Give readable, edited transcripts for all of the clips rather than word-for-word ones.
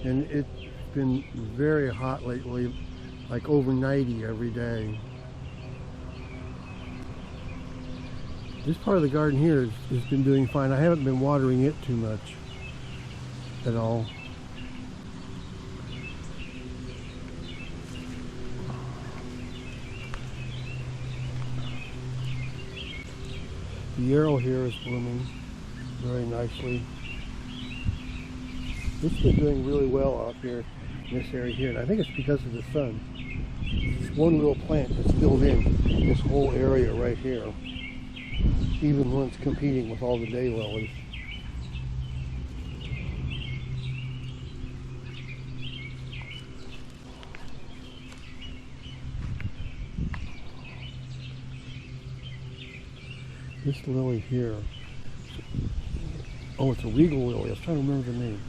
and it's been very hot lately, like over 90 every day. This part of the garden here has been doing fine. I haven't been watering it too much at all. The yarrow here is blooming very nicely. This has been doing really well out here in this area here, and I think it's because of the sun. It's one little plant that's filled in this whole area right here, even when it's competing with all the daylilies. This lily here, oh, it's a regal lily. I was trying to remember the name.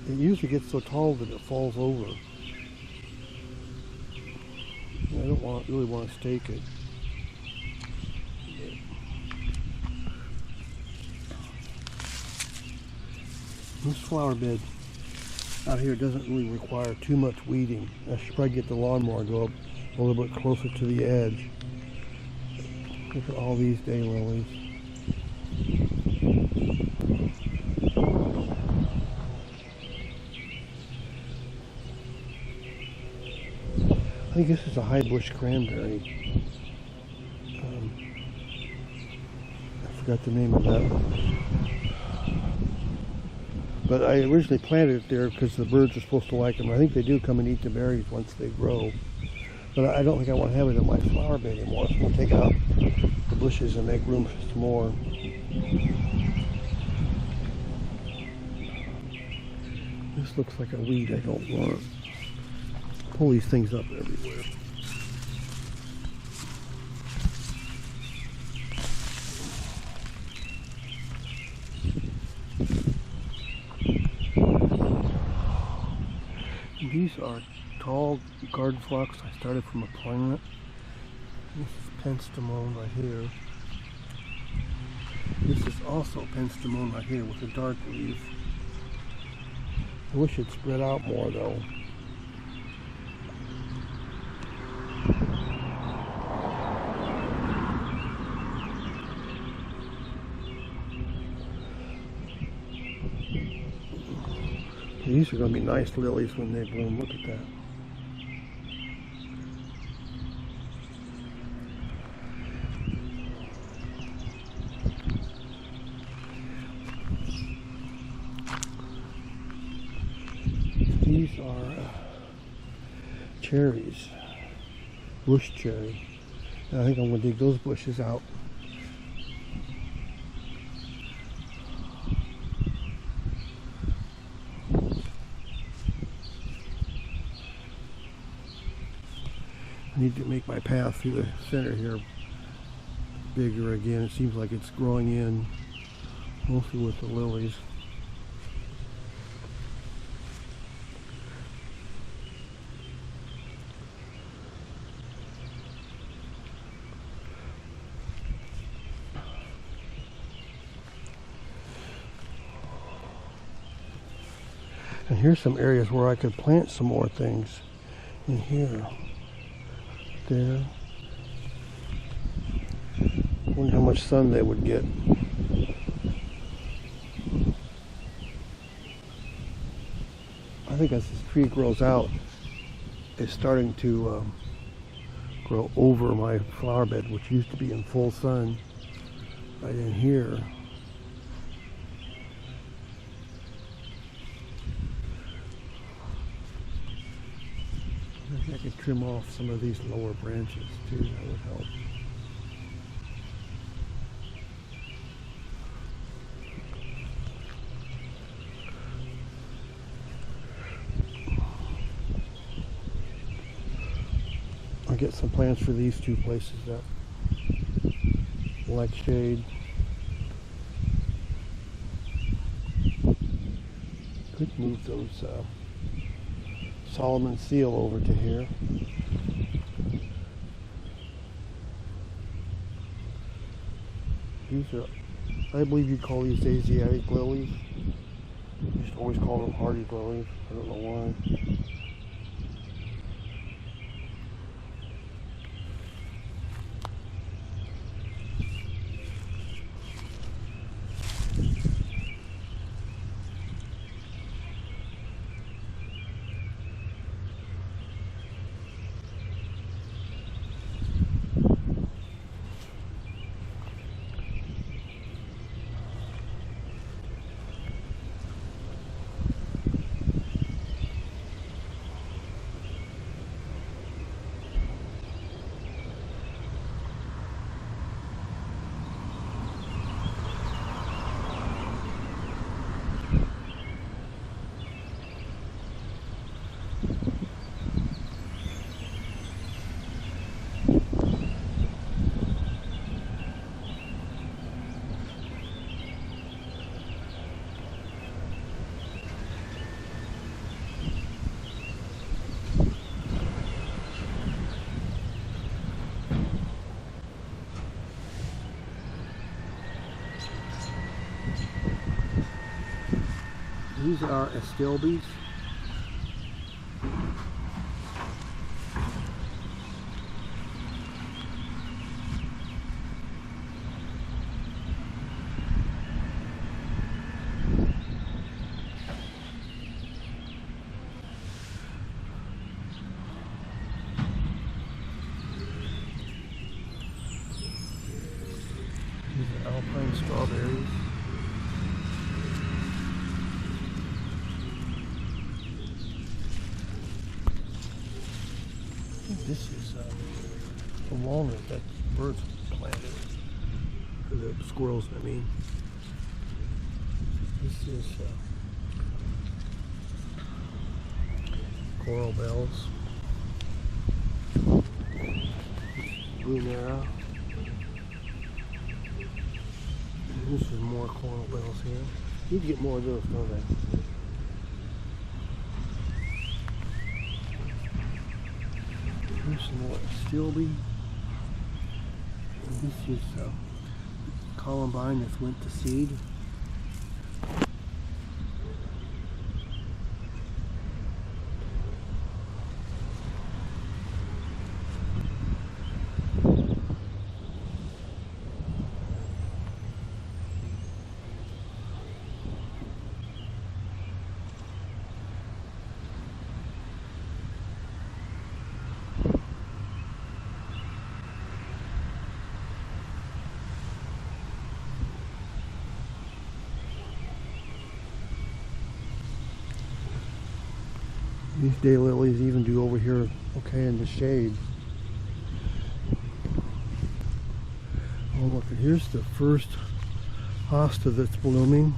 It usually gets so tall that it falls over. I don't really want to stake it. This flower bed out here doesn't really require too much weeding. I should probably get the lawnmower and go up a little bit closer to the edge. Look at all these daylilies. I think this is a high bush cranberry. I forgot the name of that. But I originally planted it there because the birds are supposed to like them. I think they do come and eat the berries once they grow. But I don't think I want to have it in my flower bed anymore. So I'm going to take out the bushes and make room for some more. This looks like a weed I don't want. Pull these things up everywhere. These are tall garden phlox. I started from a plant. This is penstemon right here. This is also penstemon right here with a dark leaf. I wish it spread out more though. These are going to be nice lilies when they bloom. Look at that. These are cherries, bush cherry. And I think I'm going to dig those bushes out. I need to make my path through the center here bigger again. It seems like it's growing in, mostly with the lilies. And here's some areas where I could plant some more things in here. There. Wonder how much sun they would get. I think as this tree grows out, it's starting to grow over my flower bed, which used to be in full sun right in here. I could trim off some of these lower branches too, that would help. I'll get some plants for these two places that like shade. Could move those Solomon seal over to here. These are, I believe you call these Asiatic lilies. Just always call them hardy lilies. I don't know why. These are Astilbes. These are alpine strawberries. This is a walnut that birds planted, or the squirrels, I mean. This is coral bells, Brunera. And this is more coral bells here. You get more of those, don't they? Here's some more Astilbe. And this is Columbine that went to seed. These daylilies even do over here okay in the shade. Oh look, here's the first hosta that's blooming.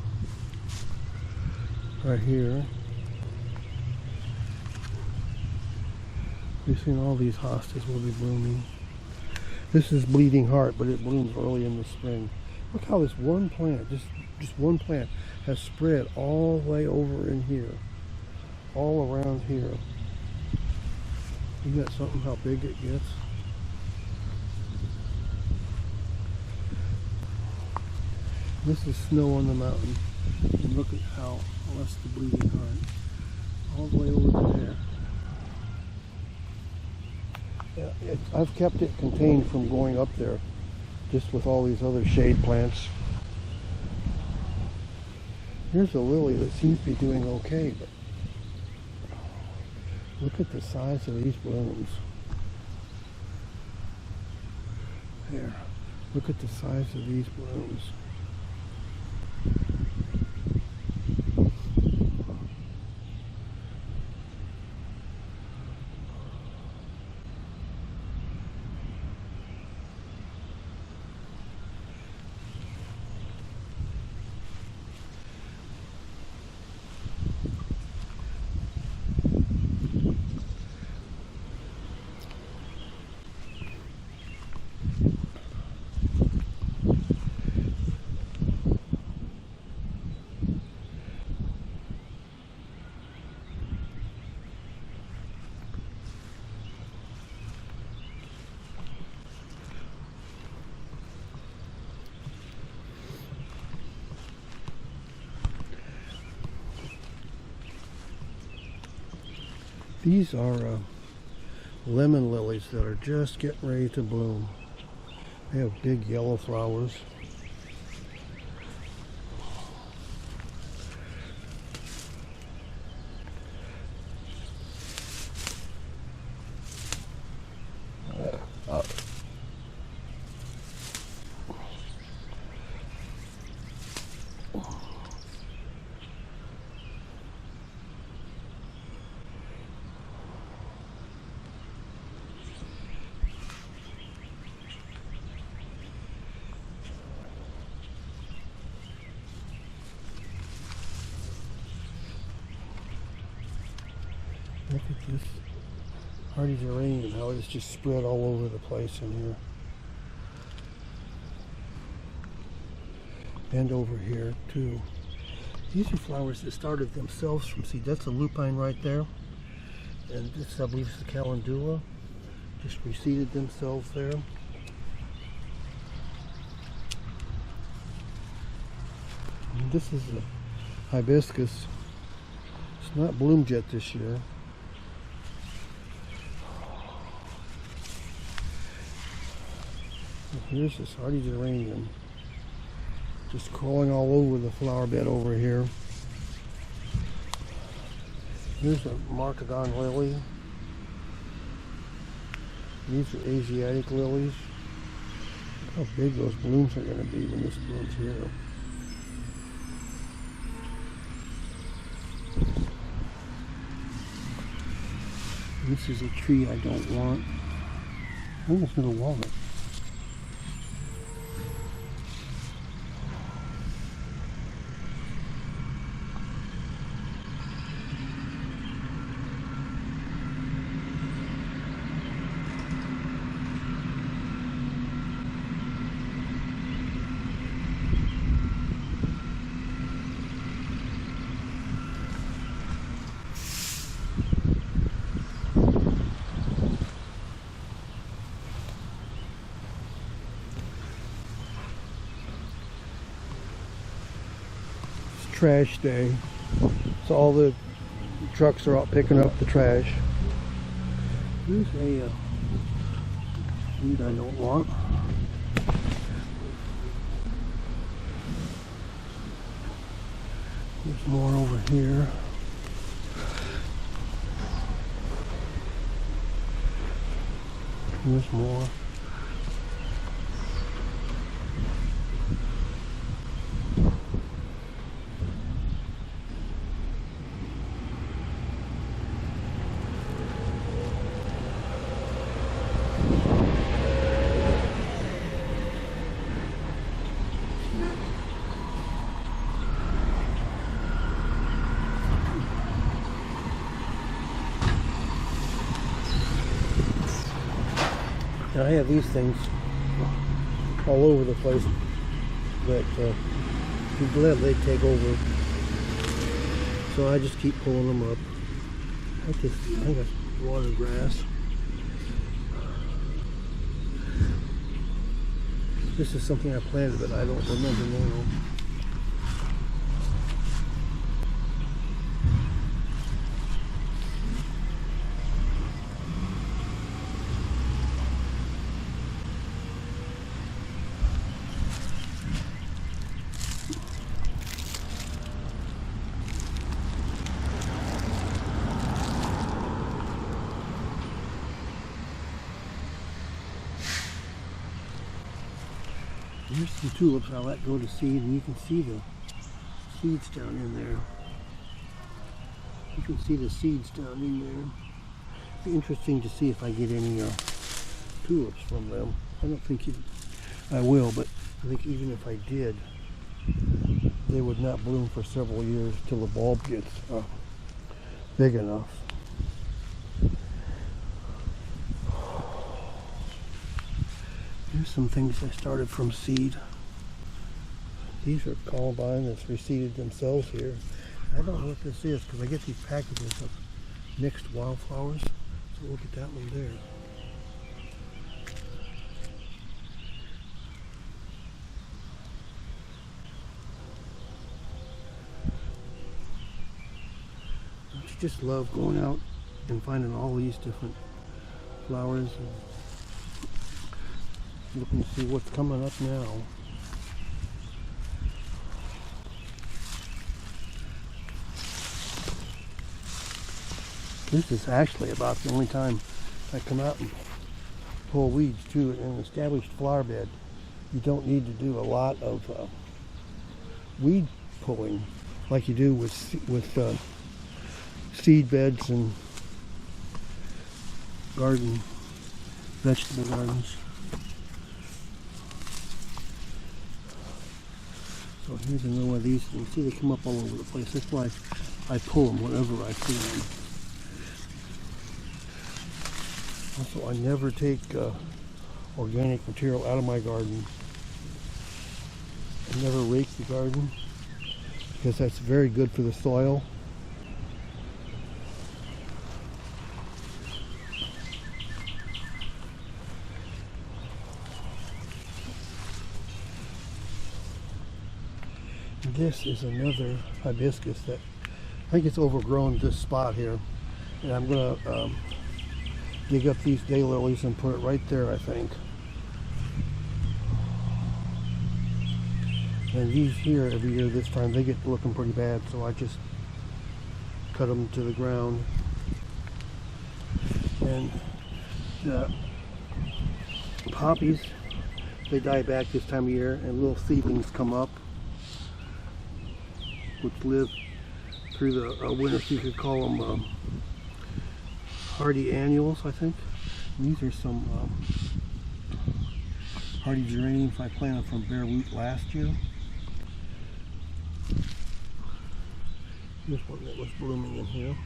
Right here. You've seen all these hostas will be blooming. This is bleeding heart, but it blooms early in the spring. Look how this one plant, just one plant, has spread all the way over in here. All around here. Isn't that something how big it gets? This is snow on the mountain. And look at how, well, that's the bleeding heart. All the way over to there. Yeah, I've kept it contained from going up there, just with all these other shade plants. Here's a lily that seems to be doing okay, but look at the size of these blooms. There. Look at the size of these blooms. These are lemon lilies that are just getting ready to bloom. They have big yellow flowers. Look at this hardy geranium, how it's just spread all over the place in here. And over here too. These are flowers that started themselves from seed. That's a lupine right there. And this, I believe, is the Calendula. Just reseeded themselves there. And this is a hibiscus. It's not bloomed yet this year. Here's this hardy geranium, just crawling all over the flower bed over here. Here's a Martagon lily. These are Asiatic lilies. Look how big those blooms are going to be when this blooms here. This is a tree I don't want. I think it's going to walnut. Trash day, so all the trucks are out picking up the trash. Here's a weed I don't want. There's more over here. There's more. I have these things all over the place that people let they take over, so I just keep pulling them up. I think that's water grass. This is something I planted, but I don't remember now. Here's some tulips I let go to seed, and you can see the seeds down in there. You can see the seeds down in there. It'd be interesting to see if I get any tulips from them. I don't think I will, but I think even if I did, they would not bloom for several years till the bulb gets big enough. Here's some things I started from seed. These are Columbines that's reseeded themselves here. I don't know what this is because I get these packages of mixed wildflowers. So look at that one there. Don't you just love going out and finding all these different flowers and looking to see what's coming up now. This is actually about the only time I come out and pull weeds too. In an established flower bed, you don't need to do a lot of weed pulling like you do with seed beds and vegetable gardens. So here's another one of these. You can see they come up all over the place. That's why I pull them whenever I see them. Also, I never take organic material out of my garden. I never rake the garden because that's very good for the soil. This is another hibiscus that I think it's overgrown this spot here, and I'm going to dig up these daylilies and put it right there, I think. And these here, every year this time, they get looking pretty bad, so I just cut them to the ground. And the poppies, they die back this time of year, and little seedlings come up, which live through the winter, so you could call them hardy annuals, I think. And these are some hardy geraniums I planted from bare root last year. This one that was blooming in here.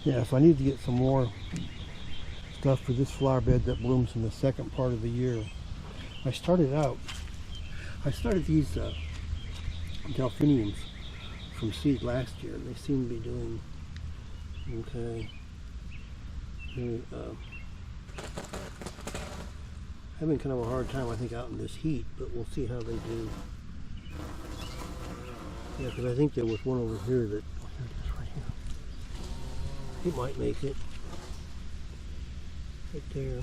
Yeah, so I need to get some more stuff for this flower bed that blooms in the second part of the year. I started these delphiniums from seed last year. They seem to be doing okay. Having kind of a hard time, I think, out in this heat, but we'll see how they do. Yeah, because I think there was one over here that, oh, here it is right here. It might make it. Right there.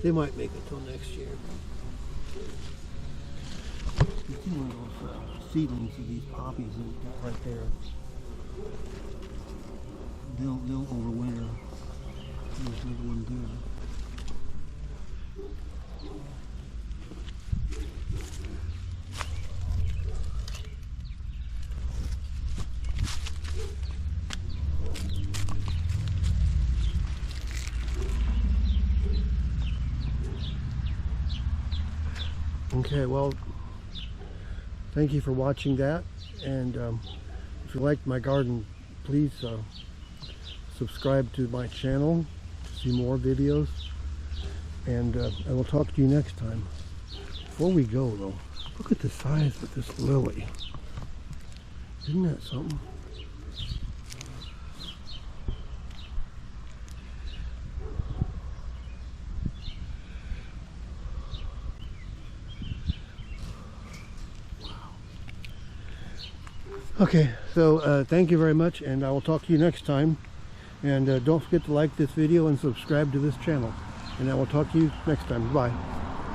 They might make it till next year. You see one of those seedlings of these poppies right there. They'll overwinter. There's another one there. Okay, well, thank you for watching that, and if you liked my garden, please subscribe to my channel to see more videos, and I will talk to you next time. Before we go though, look at the size of this lily. Isn't that something? Okay, so thank you very much, and I will talk to you next time. And don't forget to like this video and subscribe to this channel. And I will talk to you next time. Bye.